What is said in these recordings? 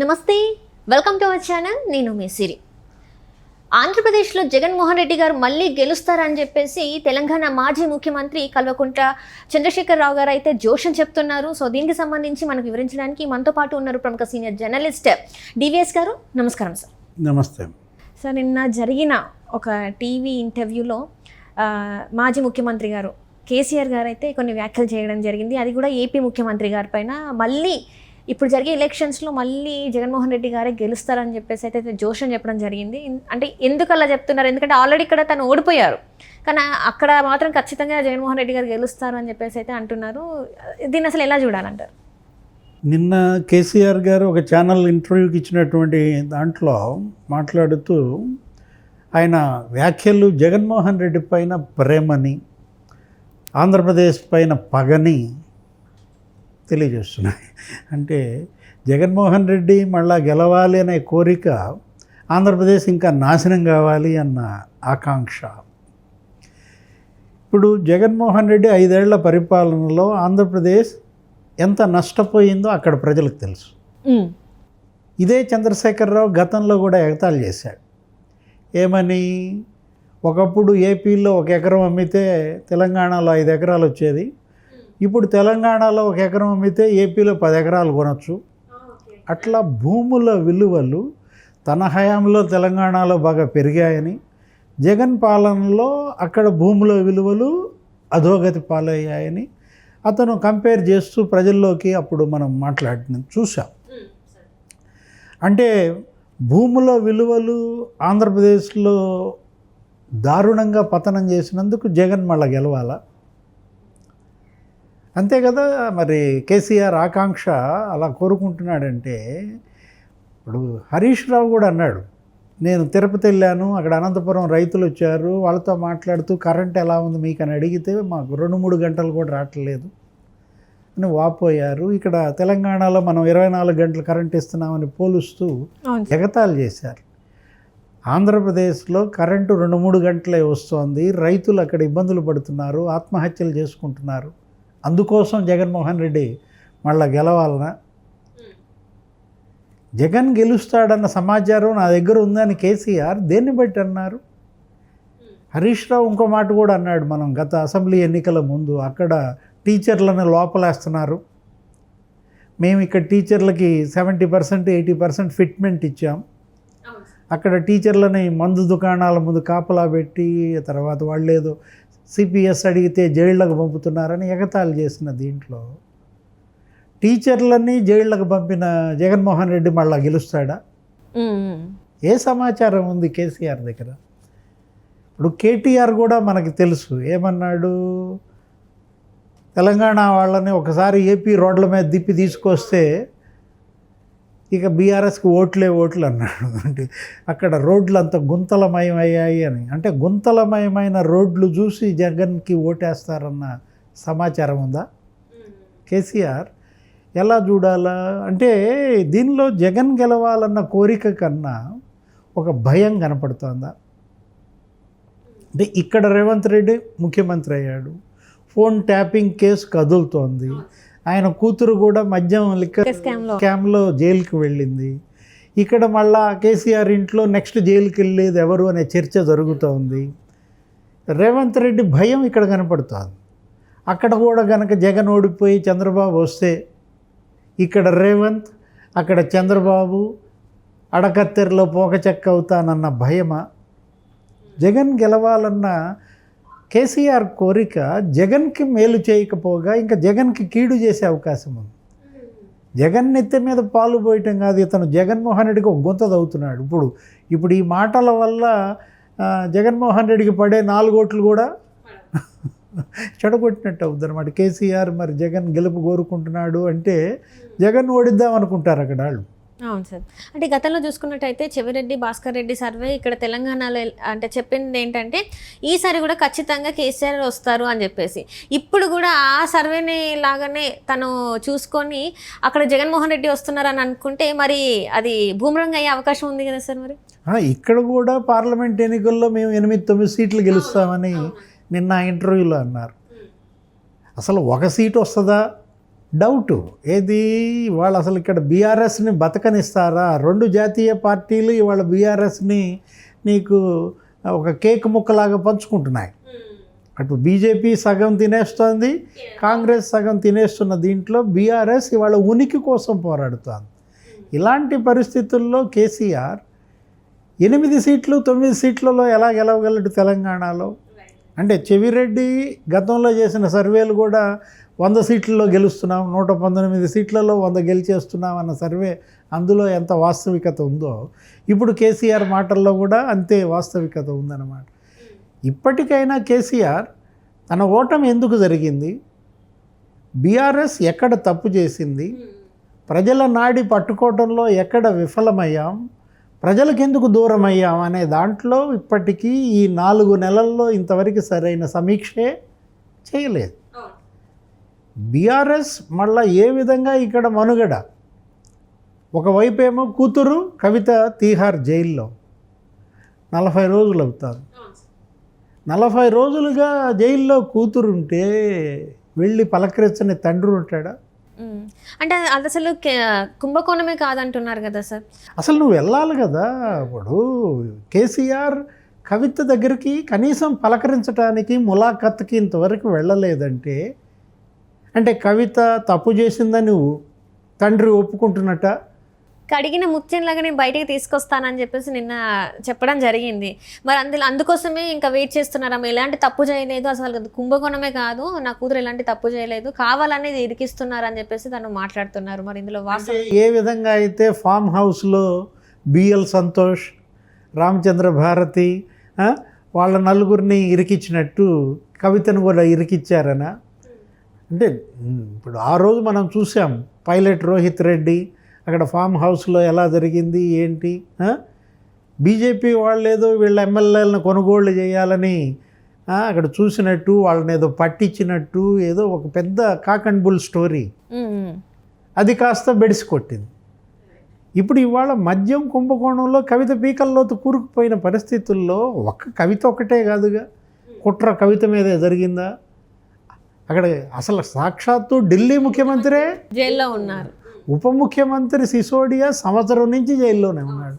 నమస్తే, welcome to our channel. నేను మీ సిరి. ఆంధ్రప్రదేశ్లో జగన్మోహన్ రెడ్డి గారు మళ్ళీ గెలుస్తారని చెప్పేసి తెలంగాణ మాజీ ముఖ్యమంత్రి కల్వకుంట్ల చంద్రశేఖరరావు గారు అయితే జోషం చెప్తున్నారు. సో దీనికి సంబంధించి మనకు వివరించడానికి మనతో పాటు ఉన్నారు ప్రముఖ సీనియర్ జర్నలిస్ట్ డివిఎస్ గారు. నమస్కారం సార్. నమస్తే సార్, నిన్న జరిగిన ఒక టీవీ ఇంటర్వ్యూలో మాజీ ముఖ్యమంత్రి గారు కేసీఆర్ గారు అయితే కొన్ని వ్యాఖ్యలు చేయడం జరిగింది. అది కూడా ఏపీ ముఖ్యమంత్రి గారి పైన. మళ్ళీ ఇప్పుడు జరిగే ఎలక్షన్స్లో మళ్ళీ జగన్మోహన్ రెడ్డి గారే గెలుస్తారని చెప్పేసి అయితే జోషం చెప్పడం జరిగింది. అంటే ఎందుకు అలా చెప్తున్నారు? ఎందుకంటే ఆల్రెడీ ఇక్కడ తను ఓడిపోయారు, కానీ అక్కడ మాత్రం ఖచ్చితంగా జగన్మోహన్ రెడ్డి గారు గెలుస్తారు అని చెప్పేసి అయితే అంటున్నారు. దీన్ని అసలు ఎలా చూడాలంటారు? నిన్న కేసీఆర్ గారు ఒక ఛానల్ ఇంటర్వ్యూకి ఇచ్చినటువంటి దాంట్లో మాట్లాడుతూ ఆయన వ్యాఖ్యలు జగన్మోహన్ రెడ్డి పైన ప్రేమని, ఆంధ్రప్రదేశ్ పైన పగని తెలియజేస్తున్నాయి. అంటే జగన్మోహన్ రెడ్డి మళ్ళా గెలవాలి అనే కోరిక, ఆంధ్రప్రదేశ్ ఇంకా నాశనం కావాలి అన్న ఆకాంక్ష. ఇప్పుడు జగన్మోహన్ రెడ్డి 5 ఏళ్ల పరిపాలనలో ఆంధ్రప్రదేశ్ ఎంత నష్టపోయిందో అక్కడ ప్రజలకు తెలుసు. ఇదే చంద్రశేఖరరావు గతంలో కూడా ఎగతాళి చేశాడు. ఏమని? ఒకప్పుడు ఏపీలో 1 ఎకరం అమ్మితే తెలంగాణలో 5 ఎకరాలు వచ్చేది, ఇప్పుడు తెలంగాణలో 1 ఎకరం అమ్మితే ఏపీలో 10 ఎకరాలు కొనవచ్చు. అట్లా భూముల విలువలు తన హయాంలో తెలంగాణలో బాగా పెరిగాయని, జగన్ పాలనలో అక్కడ భూముల విలువలు అధోగతి పాలయ్యాయని అతను కంపేర్ చేస్తూ ప్రజల్లోకి అప్పుడు మనం చూసాం. అంటే భూముల విలువలు ఆంధ్రప్రదేశ్లో దారుణంగా పతనం చేసినందుకు జగన్ మళ్ళా గెలవాలా? అంతే కదా. మరి కేసీఆర్ ఆకాంక్ష అలా కోరుకుంటున్నాడంటే, ఇప్పుడు హరీష్ రావు కూడా అన్నాడు, నేను తిరుపతి వెళ్ళాను, అక్కడ అనంతపురం రైతులు వచ్చారు, వాళ్ళతో మాట్లాడుతూ కరెంట్ ఎలా ఉంది మీకు అని అడిగితే మాకు 2-3 గంటలు కూడా రావట్లేదు అని వాపోయారు. ఇక్కడ తెలంగాణలో మనం 24 గంటలు కరెంట్ ఇస్తున్నామని పోలుస్తూ ఎగతాళి చేశారు. ఆంధ్రప్రదేశ్లో కరెంటు 2-3 గంటలే వస్తోంది, రైతులు అక్కడ ఇబ్బందులు పడుతున్నారు, ఆత్మహత్యలు చేసుకుంటున్నారు. అందుకోసం జగన్మోహన్ రెడ్డి మళ్ళా గెలవాలనా? జగన్ గెలుస్తాడన్న సమాచారం నా దగ్గర ఉందని కేసీఆర్ దేన్ని బట్టి అన్నారు? హరీష్ రావు ఇంకో మాట కూడా అన్నాడు, మనం గత అసెంబ్లీ ఎన్నికల ముందు అక్కడ టీచర్లను లోపలేస్తున్నారు, మేము ఇక్కడ టీచర్లకి 70% 80% ఫిట్మెంట్ ఇచ్చాం, అక్కడ టీచర్లని మందు దుకాణాల ముందు కాపలా పెట్టి తర్వాత వాళ్ళేదో సిపిఎస్ అడిగితే జైళ్ళకు పంపుతున్నారని ఎగతాళి చేసిన దీంట్లో టీచర్లని జైళ్ళకు పంపిన జగన్మోహన్ రెడ్డి మళ్ళా గెలుస్తాడా? ఏ సమాచారం ఉంది కేసీఆర్ దగ్గర? ఇప్పుడు కేటీఆర్ కూడా మనకి తెలుసు ఏమన్నాడు, తెలంగాణ వాళ్ళని ఒకసారి ఏపీ రోడ్ల మీద దిప్పి తీసుకొస్తే ఇక బీఆర్ఎస్కి ఓట్లు అన్నాడు. అంటే అక్కడ రోడ్లు అంత గుంతలమయమయ్యాయి అని. అంటే గుంతలమయమైన రోడ్లు చూసి జగన్కి ఓటేస్తారన్న సమాచారం ఉందా? కేసీఆర్ ఎలా చూడాలా? అంటే దీనిలో జగన్ గెలవాలన్న కోరిక కన్నా ఒక భయం కనపడుతోందా? అంటే ఇక్కడ రేవంత్ రెడ్డి ముఖ్యమంత్రి అయ్యాడు, ఫోన్ ట్యాపింగ్ కేసు కదులుతోంది, ఆయన కూతురు కూడా మద్యం లిక్కర్ స్కామ్లో జైలుకి వెళ్ళింది. ఇక్కడ మళ్ళా కేసీఆర్ ఇంట్లో నెక్స్ట్ జైలుకి వెళ్ళేది ఎవరు అనే చర్చ జరుగుతోంది. రేవంత్ రెడ్డి భయం ఇక్కడ కనపడుతోంది. అక్కడ కూడా కనుక జగన్ ఓడిపోయి చంద్రబాబు వస్తే ఇక్కడ రేవంత్, అక్కడ చంద్రబాబు అడకత్తెరలో పోకచెక్క అవుతానన్న భయమా? జగన్ గెలవాలన్న కేసీఆర్ కోరిక జగన్కి మేలు చేయకపోగా ఇంకా జగన్కి కీడు చేసే అవకాశం ఉంది. జగన్ నెత్తి మీద పాలు పోయటం కాదు, ఇతను జగన్మోహన్ రెడ్డికి ఒక గుంత తవ్వుతున్నాడు. ఇప్పుడు ఈ మాటల వల్ల జగన్మోహన్ రెడ్డికి పడే 4 ఓట్లు కూడా చెడగొట్టినట్టు అవుతుంది అనమాట. కేసీఆర్ మరి జగన్ గెలుపు కోరుకుంటున్నాడు అంటే జగన్ ఓడిద్దాం అనుకుంటారు అక్కడ వాళ్ళు. అవును సార్. అంటే గతంలో చూసుకున్నట్టయితే చెవిరెడ్డి భాస్కర్ రెడ్డి సర్వే ఇక్కడ తెలంగాణలో అంటే చెప్పింది ఏంటంటే ఈసారి కూడా ఖచ్చితంగా కేసీఆర్ వస్తారు అని చెప్పేసి, ఇప్పుడు కూడా ఆ సర్వేని లాగానే తను చూసుకొని అక్కడ జగన్మోహన్ రెడ్డి వస్తున్నారని అనుకుంటే మరి అది భూమరంగా అయ్యే అవకాశం ఉంది కదా సార్? మరి ఇక్కడ కూడా పార్లమెంట్ ఎన్నికల్లో మేము 8-9 సీట్లు గెలుస్తామని నిన్న ఇంటర్వ్యూలో అన్నారు. అసలు 1 సీటు వస్తుందా డౌటు ఏది వాళ్ళు అసలు ఇక్కడ బీఆర్ఎస్ని బతకనిస్తారా? రెండు జాతీయ పార్టీలు ఇవాళ బీఆర్ఎస్ని నీకు ఒక కేక్ ముక్కలాగా పంచుకుంటున్నాయి. అటు బీజేపీ సగం తినేస్తోంది, కాంగ్రెస్ సగం తినేస్తున్న దీంట్లో బీఆర్ఎస్ ఇవాళ ఉనికి కోసం పోరాడుతోంది. ఇలాంటి పరిస్థితుల్లో కేసీఆర్ 8 సీట్లు 9 సీట్లలో ఎలా గెలవగలడు తెలంగాణలో? అంటే చెవిరెడ్డి గతంలో చేసిన సర్వేలు కూడా 100 సీట్లలో గెలుస్తున్నాం, 119 సీట్లలో 100 గెలిచేస్తున్నాం అన్న సర్వే, అందులో ఎంత వాస్తవికత ఉందో ఇప్పుడు కేసీఆర్ మాటల్లో కూడా అంతే వాస్తవికత ఉందన్నమాట. ఇప్పటికైనా కేసీఆర్ తన ఓటమి ఎందుకు జరిగింది, బీఆర్ఎస్ ఎక్కడ తప్పు చేసింది, ప్రజల నాడి పట్టుకోవడంలో ఎక్కడ విఫలమయ్యాం, ప్రజలకు ఎందుకు దూరం అయ్యాం అనే దాంట్లో ఇప్పటికీ ఈ 4 నెలల్లో ఇంతవరకు సరైన సమీక్షే చేయలేదు. బీఆర్ఎస్ మళ్ళా ఏ విధంగా ఇక్కడ మనుగడ, ఒకవైపేమో కూతురు కవిత తీహార్ జైల్లో 40 రోజులు అవుతారు. 40 రోజులుగా జైల్లో కూతురుంటే వెళ్ళి పలకరించని తండ్రి ఉంటాడా? అంటే అది అసలు కుంభకోణమే కాదంటున్నారు కదా సార్. అసలు నువ్వు వెళ్ళాలి కదా. ఇప్పుడు కేసీఆర్ కవిత దగ్గరికి కనీసం పలకరించడానికి ములాఖత్కి ఇంతవరకు వెళ్ళలేదంటే అంటే కవిత తప్పు చేసిందని తండ్రి ఒప్పుకుంటున్నట్ట? కడిగిన ముత్యంలాగా నేను బయటికి తీసుకొస్తానని చెప్పేసి నిన్న చెప్పడం జరిగింది. మరి అందుకోసమే ఇంకా వెయిట్ చేస్తున్నారు. ఆమె ఎలాంటి తప్పు చేయలేదు, అసలు కుంభకోణమే కాదు, నా కూతురు ఎలాంటి తప్పు చేయలేదు, కావాలనేది ఇరికిస్తున్నారు అని చెప్పేసి తను మాట్లాడుతున్నారు. మరి ఇందులో వాస్తవం ఏ విధంగా అయితే ఫామ్ హౌస్లో బిఎల్ సంతోష్, రామచంద్ర భారతి వాళ్ళ నలుగురిని ఇరికిచ్చినట్టు కవితను కూడా ఇరికిచ్చారనా? అంటే ఇప్పుడు ఆ రోజు మనం చూసాం పైలట్ రోహిత్ రెడ్డి అక్కడ ఫామ్ హౌస్లో ఎలా జరిగింది ఏంటి. బీజేపీ వాళ్ళు ఏదో వీళ్ళ ఎమ్మెల్యేలను కొనుగోళ్ళు చేయాలని అక్కడ చూసినట్టు, వాళ్ళని ఏదో పట్టించినట్టు, ఏదో ఒక పెద్ద కాక్ అండ్ బుల్ స్టోరీ అది కాస్త బెడిసి కొట్టింది. ఇప్పుడు ఇవాళ మద్యం కుంభకోణంలో కవిత పీకల్లోతు కూరుకుపోయిన పరిస్థితుల్లో కవిత ఒకటే కాదుగా, కుట్ర కవిత మీదే జరిగిందా? అక్కడ అసలు సాక్షాత్తు ఢిల్లీ ముఖ్యమంత్రే జైల్లో ఉన్నారు, ఉప ముఖ్యమంత్రి సిసోడియా సంవత్సరం నుంచి జైల్లోనే ఉన్నాడు.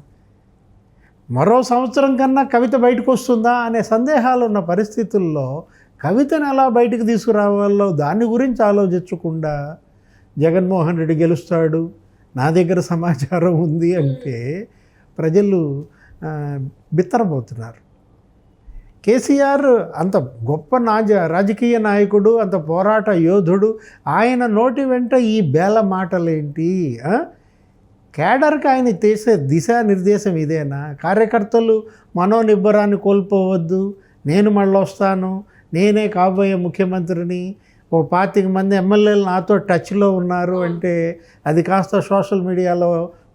మరో సంవత్సరం కన్నా కవిత బయటకు వస్తుందా అనే సందేహాలు ఉన్న పరిస్థితుల్లో కవితను ఎలా బయటకు తీసుకురావాలో దాని గురించి ఆలోచించకుండా జగన్మోహన్ రెడ్డి గెలుస్తాడు, నా దగ్గర సమాచారం ఉంది అంటే ప్రజలు బిత్తరపోతున్నారు. కేసీఆర్ అంత గొప్ప రాజకీయ నాయకుడు, అంత పోరాట యోధుడు, ఆయన నోటి వెంట ఈ బేల మాటలేంటి? కేడర్కి ఆయన చేసే దిశానిర్దేశం ఇదేనా? కార్యకర్తలు మనోనిబ్బరాన్ని కోల్పోవద్దు, నేను మళ్ళీ వస్తాను, నేనే కాబోయే ముఖ్యమంత్రిని, ఓ 25 మంది ఎమ్మెల్యేలు నాతో టచ్లో ఉన్నారు అంటే అది కాస్త సోషల్ మీడియాలో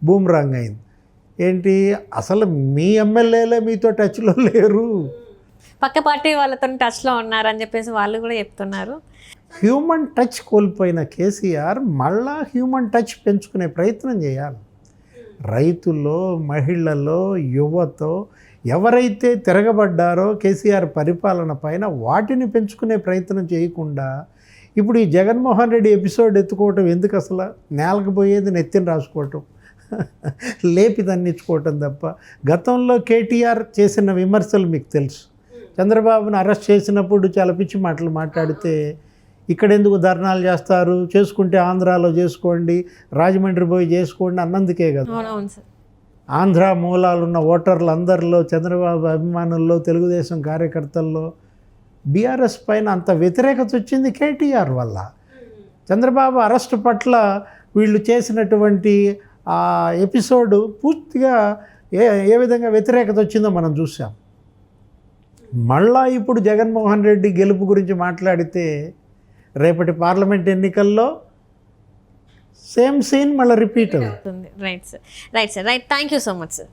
బూమ్రాంగ్ అయింది. ఏంటి అసలు మీ ఎమ్మెల్యేలే మీతో టచ్లో లేరు, పక్క పార్టీ వాళ్ళతో టచ్లో ఉన్నారని చెప్పేసి వాళ్ళు కూడా చెప్తున్నారు. హ్యూమన్ టచ్ కోల్పోయిన కేసీఆర్ మళ్ళా హ్యూమన్ టచ్ పెంచుకునే ప్రయత్నం చేయాలి. రైతుల్లో, మహిళల్లో, యువతో ఎవరైతే తిరగబడ్డారో కేసీఆర్ పరిపాలన పైన వాటిని పెంచుకునే ప్రయత్నం చేయకుండా ఇప్పుడు ఈ జగన్మోహన్ రెడ్డి ఎపిసోడ్ ఎత్తుకోవటం ఎందుకు? అసలు నేలకు పోయేది నెత్తిని రాసుకోవటం, లేపి దండించుకోవటం తప్ప. గతంలో కేటీఆర్ చేసిన విమర్శలు మీకు తెలుసు. చంద్రబాబును అరెస్ట్ చేసినప్పుడు చాలా పిచ్చి మాటలు మాట్లాడితే ఇక్కడ ఎందుకు ధర్నాలు చేస్తారు, చేసుకుంటే ఆంధ్రాలో చేసుకోండి, రాజమండ్రి పోయి చేసుకోండి అన్నందుకే కదా. ఆంధ్ర మూలాలున్న ఓటర్లు అందరిలో, చంద్రబాబు అభిమానుల్లో, తెలుగుదేశం కార్యకర్తల్లో బీఆర్ఎస్ పైన అంత వ్యతిరేకత వచ్చింది కేటీఆర్ వల్ల. చంద్రబాబు అరెస్ట్ పట్ల వీళ్ళు చేసినటువంటి ఆ ఎపిసోడ్ పూర్తిగా ఏ విధంగా వ్యతిరేకత వచ్చిందో మనం చూసాం. మళ్ళా ఇప్పుడు జగన్మోహన్ రెడ్డి గెలుపు గురించి మాట్లాడితే రేపటి పార్లమెంట్ ఎన్నికల్లో సేమ్ సీన్ మళ్ళీ రిపీట్ అవుతుంది. Right sir, thank you so much sir.